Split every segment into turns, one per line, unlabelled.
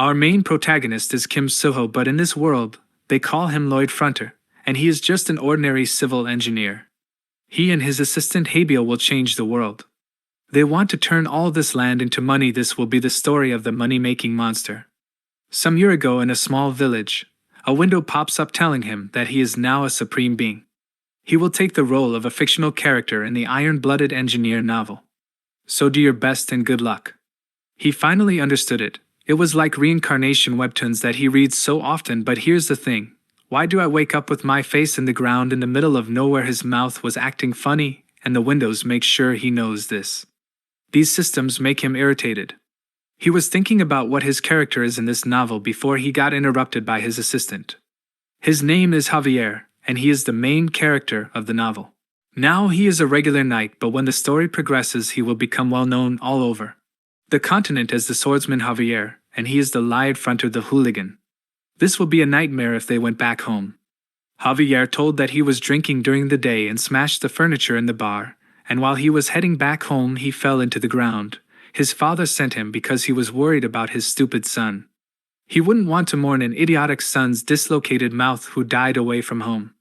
Our main protagonist is Kim Suho, but in this world, they call him Lloyd Fronter, and he is just an ordinary civil engineer. He and his assistant Habiel will change the world. They want to turn all this land into money. This will be the story of the money-making monster. Some year ago in a small village, a window pops up telling him that he is now a supreme being. He will take the role of a fictional character in the Iron-Blooded Engineer novel. So do your best and good luck. He finally understood it. It was like reincarnation webtoons that he reads so often, but here's the thing. Why do I wake up with my face in the ground in the middle of nowhere? His mouth was acting funny, and the windows make sure he knows this. These systems make him irritated. He was thinking about what his character is in this novel before he got interrupted by his assistant. His name is Javier, and he is the main character of the novel. Now he is a regular knight, but when the story progresses he will become well known all over the continent as the swordsman Javier, and he is the Lloyd Fronter, the hooligan. This will be a nightmare if they went back home. Javier told that he was drinking during the day and smashed the furniture in the bar, and while he was heading back home he fell into the ground. His father sent him because he was worried about his stupid son. He wouldn't want to mourn an idiotic son's dislocated mouth who died away from home.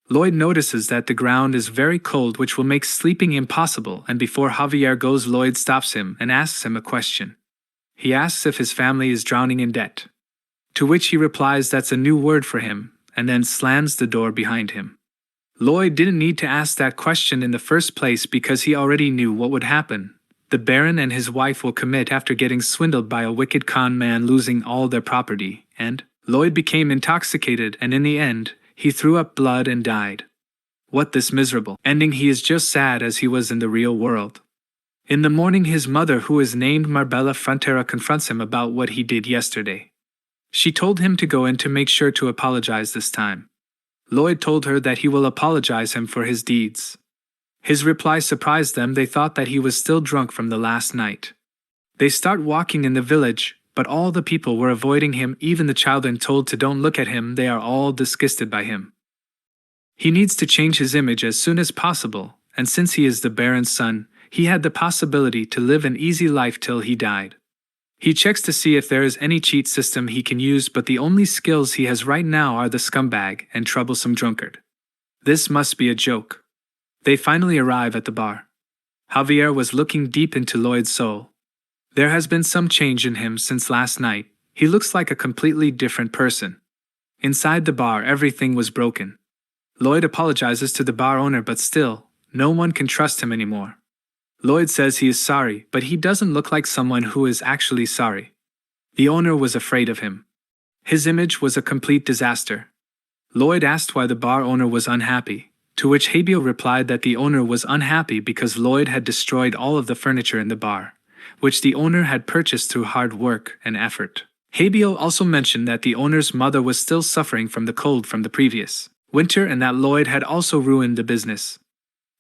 Lloyd notices that the ground is very cold, which will make sleeping impossible, and before Javier goes, Lloyd stops him and asks him a question. He asks if his family is drowning in debt. To which he replies that's a new word for him, and then slams the door behind him. Lloyd didn't need to ask that question in the first place because he already knew what would happen. The Baron and his wife will commit after getting swindled by a wicked con man, losing all their property, and Lloyd became intoxicated, and in the end, he threw up blood and died. What this miserable ending? He is just sad as he was in the real world. In the morning his mother, who is named Marbella Frontera, confronts him about what he did yesterday. She told him to go in to make sure to apologize this time. Lloyd told her that he will apologize him for his deeds. His reply surprised them. They thought that he was still drunk from the last night. They start walking in the village, but all the people were avoiding him, even the children told to don't look at him. They are all disgusted by him. He needs to change his image as soon as possible, and since he is the Baron's son, he had the possibility to live an easy life till he died. He checks to see if there is any cheat system he can use, but the only skills he has right now are the scumbag and troublesome drunkard. This must be a joke. They finally arrive at the bar. Javier was looking deep into Lloyd's soul. There has been some change in him since last night. He looks like a completely different person. Inside the bar, everything was broken. Lloyd apologizes to the bar owner, but still, no one can trust him anymore. Lloyd says he is sorry, but he doesn't look like someone who is actually sorry. The owner was afraid of him. His image was a complete disaster. Lloyd asked why the bar owner was unhappy, to which Habiel replied that the owner was unhappy because Lloyd had destroyed all of the furniture in the bar, which the owner had purchased through hard work and effort. Habiel also mentioned that the owner's mother was still suffering from the cold from the previous winter and that Lloyd had also ruined the business.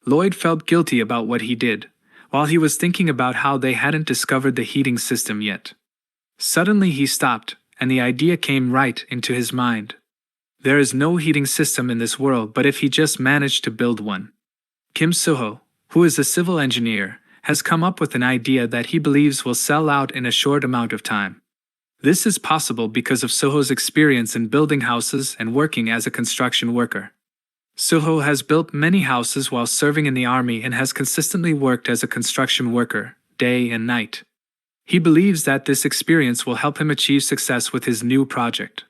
Lloyd felt guilty about what he did, while he was thinking about how they hadn't discovered the heating system yet. Suddenly he stopped, and the idea came right into his mind. There is no heating system in this world, but if he just managed to build one. Kim Suho, who is a civil engineer, has come up with an idea that he believes will sell out in a short amount of time. This is possible because of Suho's experience in building houses and working as a construction worker. Suho has built many houses while serving in the army and has consistently worked as a construction worker, day and night. He believes that this experience will help him achieve success with his new project.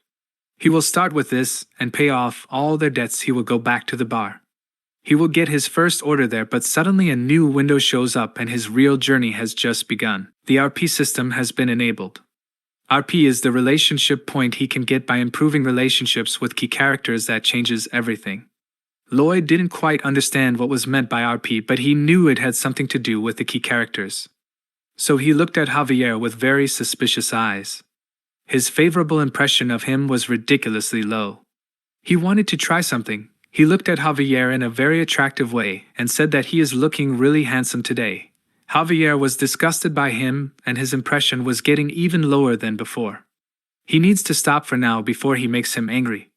He will start with this and pay off all their debts. He will go back to the bar. He will get his first order there, but suddenly a new window shows up and his real journey has just begun. The RP system has been enabled. RP is the relationship point he can get by improving relationships with key characters that changes everything. Lloyd didn't quite understand what was meant by RP, but he knew it had something to do with the key characters. So he looked at Javier with very suspicious eyes. His favorable impression of him was ridiculously low. He wanted to try something. He looked at Javier in a very attractive way and said that he is looking really handsome today. Javier was disgusted by him, and his impression was getting even lower than before. He needs to stop for now before he makes him angry.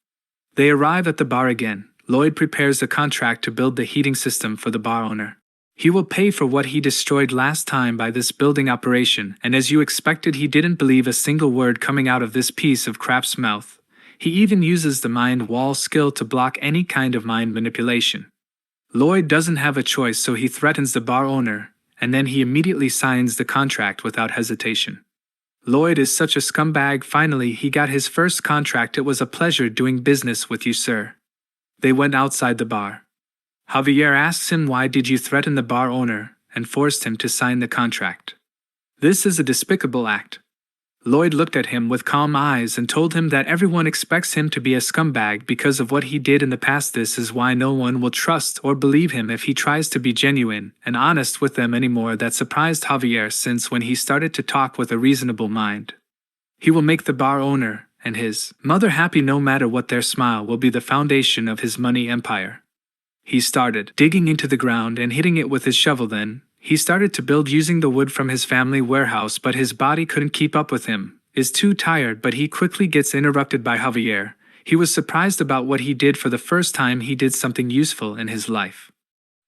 They arrive at the bar again. Lloyd prepares a contract to build the heating system for the bar owner. He will pay for what he destroyed last time by this building operation, and as you expected, he didn't believe a single word coming out of this piece of crap's mouth. He even uses the mind wall skill to block any kind of mind manipulation. Lloyd doesn't have a choice, so he threatens the bar owner, and then he immediately signs the contract without hesitation. Lloyd is such a scumbag. Finally, he got his first contract. It was a pleasure doing business with you, sir. They went outside the bar. Javier asks him, why did you threaten the bar owner, and forced him to sign the contract. This is a despicable act. Lloyd looked at him with calm eyes and told him that everyone expects him to be a scumbag because of what he did in the past. This is why no one will trust or believe him if he tries to be genuine and honest with them anymore. That surprised Javier, since when he started to talk with a reasonable mind, he will make the bar owner and his mother happy no matter what. Their smile will be the foundation of his money empire. He started digging into the ground and hitting it with his shovel. Then he started to build using the wood from his family warehouse, but his body couldn't keep up with him. Is too tired, but he quickly gets interrupted by Javier. He was surprised about what he did. For the first time, he did something useful in his life.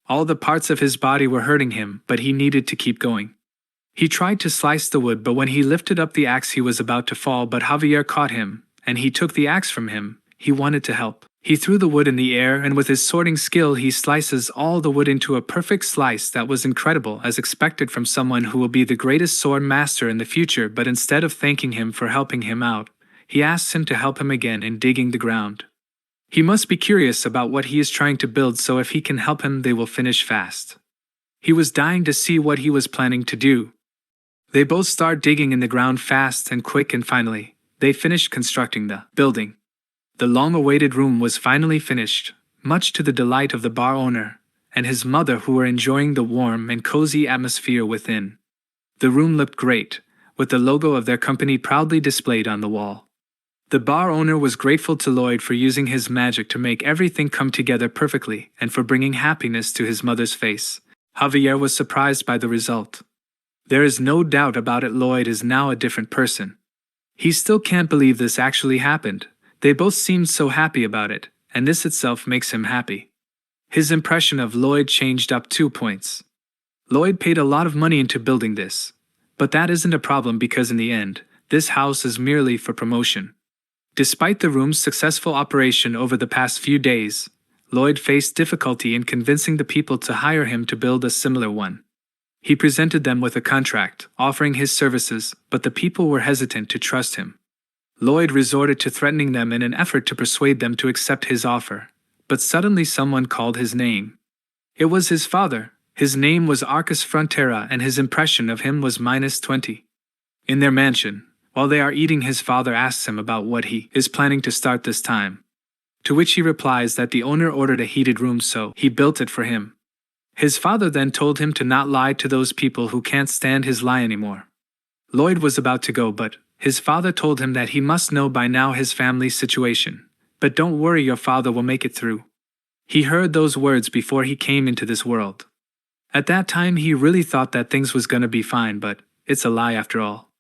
All the parts of his body were hurting him, but he needed to keep going. He tried to slice the wood, but when he lifted up the axe, he was about to fall, but Javier caught him, and he took the axe from him. He wanted to help. He threw the wood in the air, and with his sorting skill, he slices all the wood into a perfect slice that was incredible, as expected from someone who will be the greatest sword master in the future. But instead of thanking him for helping him out, he asks him to help him again in digging the ground. He must be curious about what he is trying to build, so if he can help him, they will finish fast. He was dying to see what he was planning to do. They both start digging in the ground fast and quick, and finally, they finished constructing the building. The long-awaited room was finally finished, much to the delight of the bar owner and his mother, who were enjoying the warm and cozy atmosphere within. The room looked great, with the logo of their company proudly displayed on the wall. The bar owner was grateful to Lloyd for using his magic to make everything come together perfectly and for bringing happiness to his mother's face. Javier was surprised by the result. There is no doubt about it, Lloyd is now a different person. He still can't believe this actually happened. They both seemed so happy about it, and this itself makes him happy. His impression of Lloyd changed up 2 points. Lloyd paid a lot of money into building this, but that isn't a problem because in the end, this house is merely for promotion. Despite the room's successful operation over the past few days, Lloyd faced difficulty in convincing the people to hire him to build a similar one. He presented them with a contract, offering his services, but the people were hesitant to trust him. Lloyd resorted to threatening them in an effort to persuade them to accept his offer, but suddenly someone called his name. It was his father. His name was Arcus Frontera, and his impression of him was -20. In their mansion, while they are eating, his father asks him about what he is planning to start this time, to which he replies that the owner ordered a heated room, so he built it for him. His father then told him to not lie to those people who can't stand his lie anymore. Lloyd was about to go, but his father told him that he must know by now his family's situation. But don't worry, your father will make it through. He heard those words before he came into this world. At that time he really thought that things was gonna be fine, but it's a lie after all.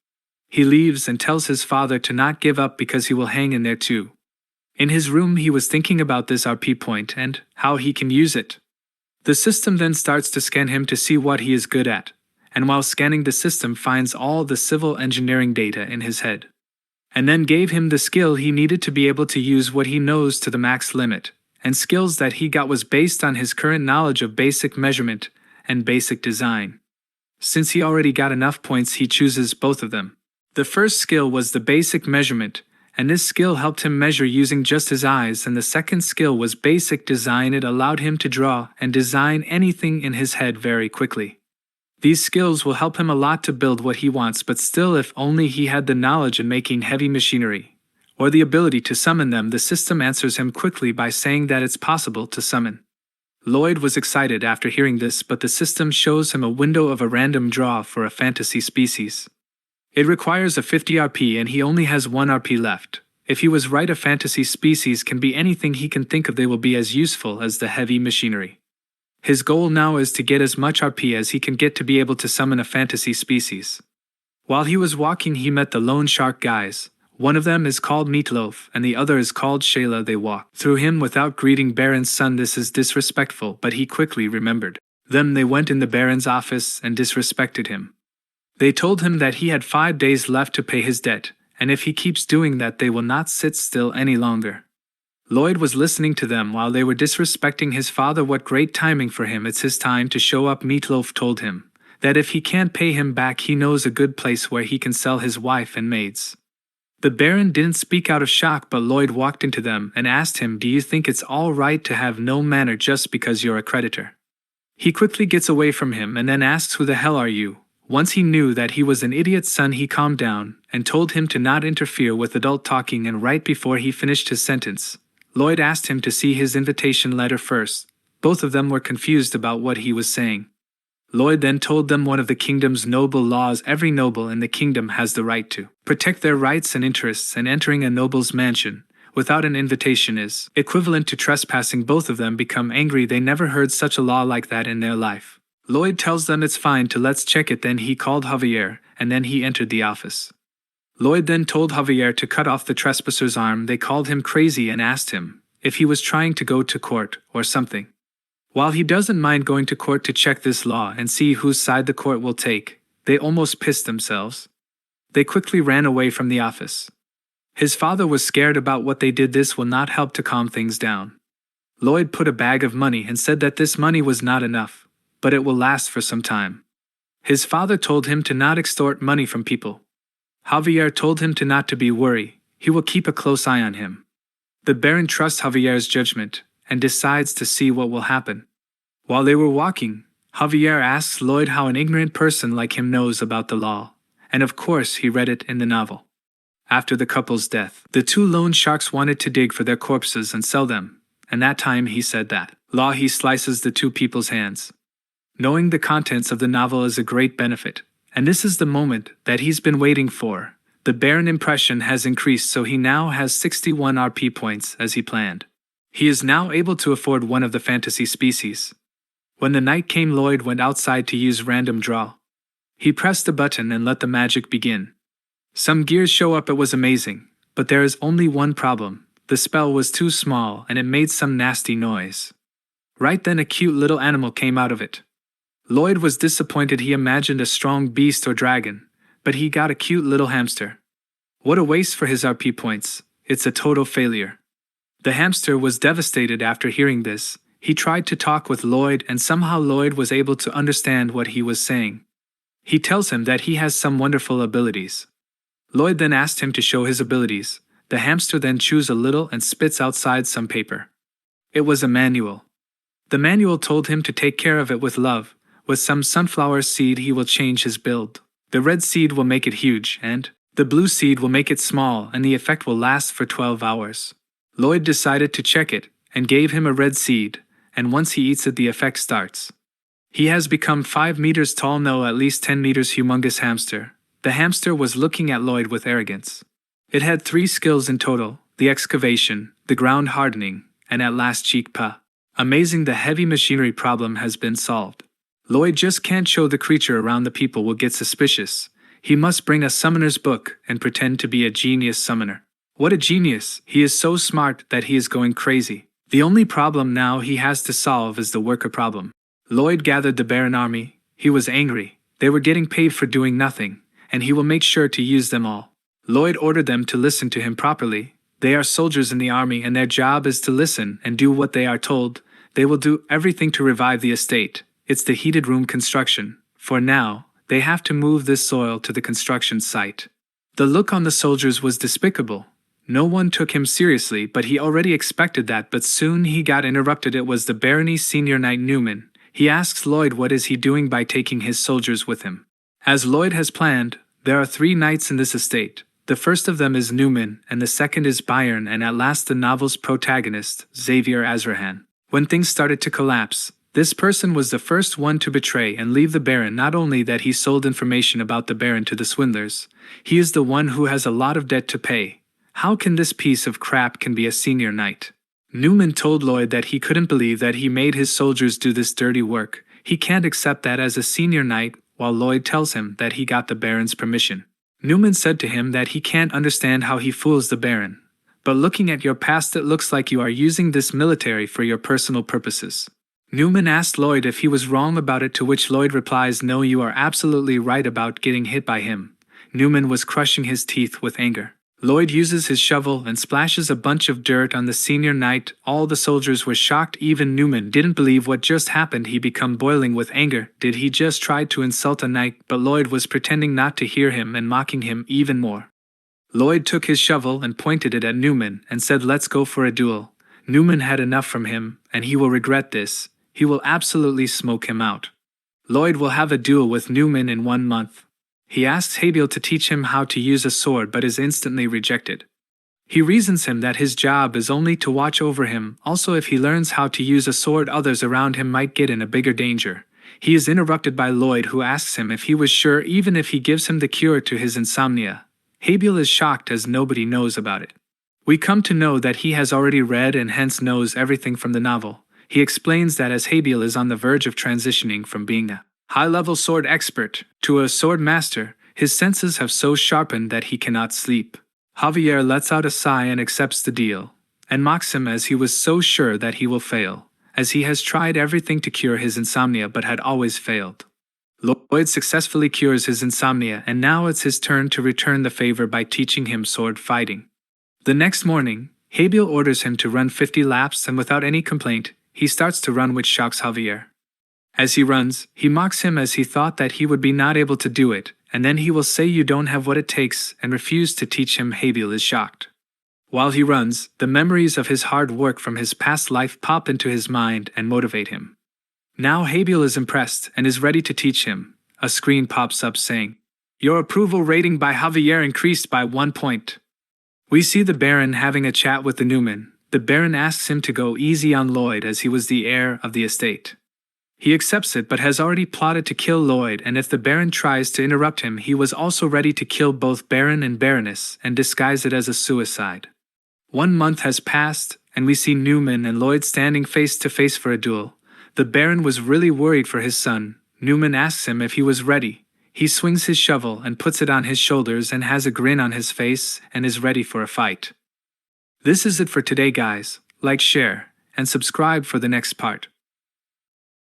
He leaves and tells his father to not give up because he will hang in there too. In his room he was thinking about this RP point and how he can use it. The system then starts to scan him to see what he is good at, and while scanning the system finds all the civil engineering data in his head, and then gave him the skill he needed to be able to use what he knows to the max limit, and skills that he got was based on his current knowledge of basic measurement and basic design. Since he already got enough points, he chooses both of them. The first skill was the basic measurement, and this skill helped him measure using just his eyes, and the second skill was basic design. It allowed him to draw and design anything in his head very quickly. These skills will help him a lot to build what he wants, but still, if only he had the knowledge in making heavy machinery, or the ability to summon them. The system answers him quickly by saying that it's possible to summon. Lloyd was excited after hearing this, but the system shows him a window of a random draw for a fantasy species. It requires a 50 RP and he only has 1 RP left. If he was right, a fantasy species can be anything he can think of. They will be as useful as the heavy machinery. His goal now is to get as much RP as he can get to be able to summon a fantasy species. While he was walking, he met the Lone Shark guys. One of them is called Meatloaf and the other is called Shayla. They walked through him without greeting Baron's son. This is disrespectful, but he quickly remembered. Then they went in the Baron's office and disrespected him. They told him that he had 5 days left to pay his debt, and if he keeps doing that they will not sit still any longer. Lloyd was listening to them while they were disrespecting his father. What great timing for him, it's his time to show up. Meatloaf told him that if he can't pay him back he knows a good place where he can sell his wife and maids. The Baron didn't speak out of shock, but Lloyd walked into them and asked him, "Do you think it's all right to have no manner just because you're a creditor?" He quickly gets away from him and then asks, "Who the hell are you?" Once he knew that he was an idiot's son, he calmed down and told him to not interfere with adult talking, and right before he finished his sentence, Lloyd asked him to see his invitation letter first. Both of them were confused about what he was saying. Lloyd then told them one of the kingdom's noble laws: every noble in the kingdom has the right to protect their rights and interests, and entering a noble's mansion without an invitation is equivalent to trespassing. Both of them become angry. They never heard such a law like that in their life. Lloyd tells them it's fine to let's check it. Then he called Javier, and then he entered the office. Lloyd then told Javier to cut off the trespasser's arm. They called him crazy and asked him if he was trying to go to court or something. While he doesn't mind going to court to check this law and see whose side the court will take, they almost pissed themselves. They quickly ran away from the office. His father was scared about what they did. This will not help to calm things down. Lloyd put a bag of money and said that this money was not enough, but it will last for some time. His father told him to not extort money from people. Javier told him to not to be worried, he will keep a close eye on him. The Baron trusts Javier's judgment and decides to see what will happen. While they were walking, Javier asks Lloyd how an ignorant person like him knows about the law, and of course he read it in the novel. After the couple's death, the 2 loan sharks wanted to dig for their corpses and sell them, and that time he said that law he slices the 2 people's hands. Knowing the contents of the novel is a great benefit, and this is the moment that he's been waiting for. The Baron impression has increased, so he now has 61 RP points as he planned. He is now able to afford one of the fantasy species. When the night came, Lloyd went outside to use random draw. He pressed the button and let the magic begin. Some gears show up. It was amazing, but there is only one problem. The spell was too small and it made some nasty noise. Right then a cute little animal came out of it. Lloyd was disappointed. He imagined a strong beast or dragon, but he got a cute little hamster. What a waste for his RP points. It's a total failure. The hamster was devastated after hearing this. He tried to talk with Lloyd and somehow Lloyd was able to understand what he was saying. He tells him that he has some wonderful abilities. Lloyd then asked him to show his abilities. The hamster then chews a little and spits outside some paper. It was a manual. The manual told him to take care of it with love. With some sunflower seed he will change his build. The red seed will make it huge, and the blue seed will make it small, and the effect will last for 12 hours. Lloyd decided to check it, and gave him a red seed, and once he eats it the effect starts. He has become 5 meters tall, no, at least 10 meters humongous hamster. The hamster was looking at Lloyd with arrogance. It had 3 skills in total: the excavation, the ground hardening, and at last cheek pa. Amazing, the heavy machinery problem has been solved. Lloyd just can't show the creature around. The people will get suspicious. He must bring a summoner's book and pretend to be a genius summoner. What a genius! He is so smart that he is going crazy. The only problem now he has to solve is the worker problem. Lloyd gathered the Baron army. He was angry. They were getting paid for doing nothing, and he will make sure to use them all. Lloyd ordered them to listen to him properly. They are soldiers in the army and their job is to listen and do what they are told. They will do everything to revive the estate. It's the heated room construction. For now, they have to move this soil to the construction site. The look on the soldiers was despicable. No one took him seriously, but he already expected that. But soon he got interrupted. It was the Barony's senior knight Newman. He asks Lloyd what is he doing by taking his soldiers with him. As Lloyd has planned, there are 3 knights in this estate. The first of them is Newman, and the second is Bayern, and at last the novel's protagonist, Xavier Azrahan. When things started to collapse, this person was the first one to betray and leave the Baron. Not only that he sold information about the Baron to the swindlers, he is the one who has a lot of debt to pay. How can this piece of crap can be a senior knight? Newman told Lloyd that he couldn't believe that he made his soldiers do this dirty work. He can't accept that as a senior knight, while Lloyd tells him that he got the Baron's permission. Newman said to him that he can't understand how he fools the Baron. But looking at your past, it looks like you are using this military for your personal purposes. Newman asked Lloyd if he was wrong about it, to which Lloyd replies, "No, you are absolutely right about getting hit by him." Newman was crushing his teeth with anger. Lloyd uses his shovel and splashes a bunch of dirt on the senior knight. All the soldiers were shocked. Even Newman didn't believe what just happened. He became boiling with anger. Did he just try to insult a knight? But Lloyd was pretending not to hear him and mocking him even more. Lloyd took his shovel and pointed it at Newman and said, "Let's go for a duel." Newman had enough from him, and he will regret this. He will absolutely smoke him out. Lloyd will have a duel with Newman in 1 month. He asks Habiel to teach him how to use a sword, but is instantly rejected. He reasons him that his job is only to watch over him. Also, if he learns how to use a sword, others around him might get in a bigger danger. He is interrupted by Lloyd, who asks him if he was sure even if he gives him the cure to his insomnia. Habiel is shocked as nobody knows about it. We come to know that he has already read and hence knows everything from the novel. He explains that as Habiel is on the verge of transitioning from being a high-level sword expert to a sword master, his senses have so sharpened that he cannot sleep. Javier lets out a sigh and accepts the deal, and mocks him as he was so sure that he will fail, as he has tried everything to cure his insomnia but had always failed. Lloyd successfully cures his insomnia, and now it's his turn to return the favor by teaching him sword fighting. The next morning, Habiel orders him to run 50 laps, and without any complaint, he starts to run, which shocks Javier. As he runs, he mocks him as he thought that he would be not able to do it, and then he will say you don't have what it takes and refuse to teach him. Habiel is shocked. While he runs, the memories of his hard work from his past life pop into his mind and motivate him. Now Habiel is impressed and is ready to teach him. A screen pops up saying, "Your approval rating by Javier increased by 1 point." We see the Baron having a chat with the Newman. The Baron asks him to go easy on Lloyd as he was the heir of the estate. He accepts it but has already plotted to kill Lloyd, and if the Baron tries to interrupt him, he was also ready to kill both Baron and Baroness and disguise it as a suicide. 1 month has passed, and we see Newman and Lloyd standing face to face for a duel. The Baron was really worried for his son. Newman asks him if he was ready. He swings his shovel and puts it on his shoulders and has a grin on his face and is ready for a fight. This is it for today, guys. Like, share, and subscribe for the next part.